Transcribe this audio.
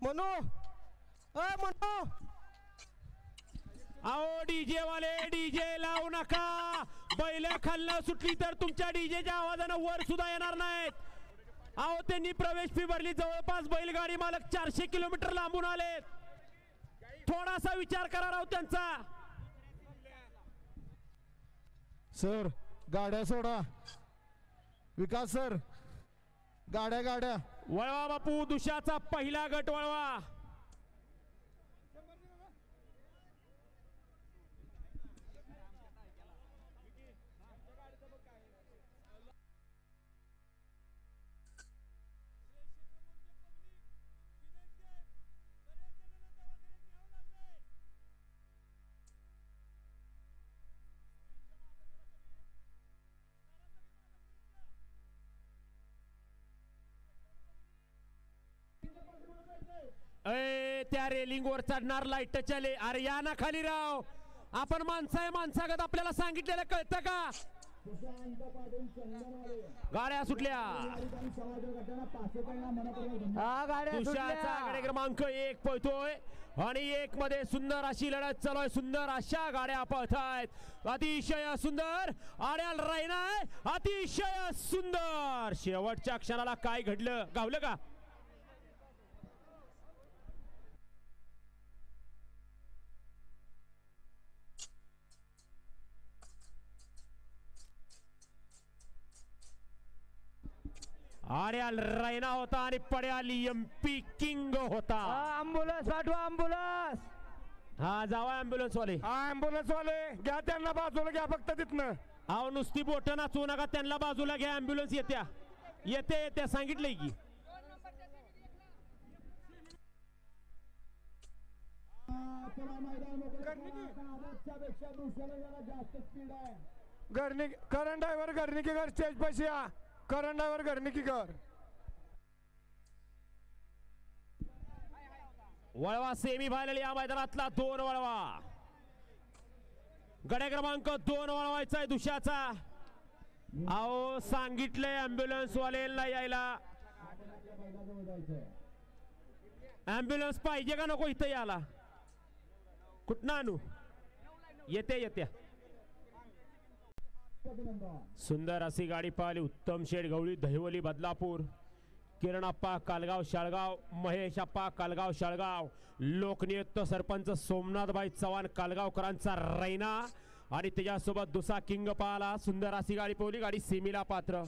म्हणू म्हणू आओ डीजे वाले डीजे लावू नका. बैल खाल्लं सुटली तर तुमच्या डीजेच्या आवाजानं वर सुद्धा येणार नाहीत. आओ त्यांनी प्रवेश फी भरली. जवळपास बैलगाडी मालक 400 किलोमीटर लांबून आलेत. थोडासा विचार करा राव त्यांचा. सर गाड्या सोडा. विकास सर गाड्या वळवा बापू. दुशाचा पहिला गट वळवा. त्या रेलिंग वर चढणार लाईट चले. अरे या ना खाली राव. आपण माणसागत आपल्याला सांगितलेलं कळतं का. गाड्या सुटल्या. तुषारचा आकडे क्रमांक 1 पळतोय आणि 1 मध्ये सुंदर अशी लढत चालू आहे. सुंदर अशा गाड्या पळतायत. अतिशय सुंदर. आड्याल रायना अतिशय सुंदर. शेवटच्या क्षणाला काय घडलं गावलं का. आर्याल रायना होता आणि पड्याल एमपी किंग होता. अँब्युलन्स पाठवा अँब्युलन्स. हा जावा अँब्युलन्स वाले. अँब्युलन्स वाले घ्या त्यांना बाजूला घ्या फक्त तिथनं. अहो नुसती बोट नाचवू नका. त्यांना बाजूला घ्या. अँब्युलन्स येते सांगितलंय की. करण ड्रायव्हर घरनिकी घर स्टेज पैसे या. करण ड्रायव्हर घरनिकी घर. वळवा सेमी फायनल या मैदानातला 2 वळवा. गड्या क्रमांक 2 वळवायचा आहे दुशाचा. अहो सांगितलंय अँब्युलन्स वालेला यायला. अँब्युलन्स पाहिजे का नको इथं याला. कुठनं आणू. येते. सुंदर अशी गाडी पाहिली. उत्तम शेठ गवळी दहिवली बदलापूर. किरणप्पा कालगाव शाळगाव. महेशप्पा कालगाव शाळगाव. लोकनियुक्त सरपंच सोमनाथबाई चव्हाण कालगावकरांचा रैना आणि त्याच्यासोबत दुसा किंग पाहला. सुंदर अशी गाडी पाहिली. गाडी सेमीला पात्र.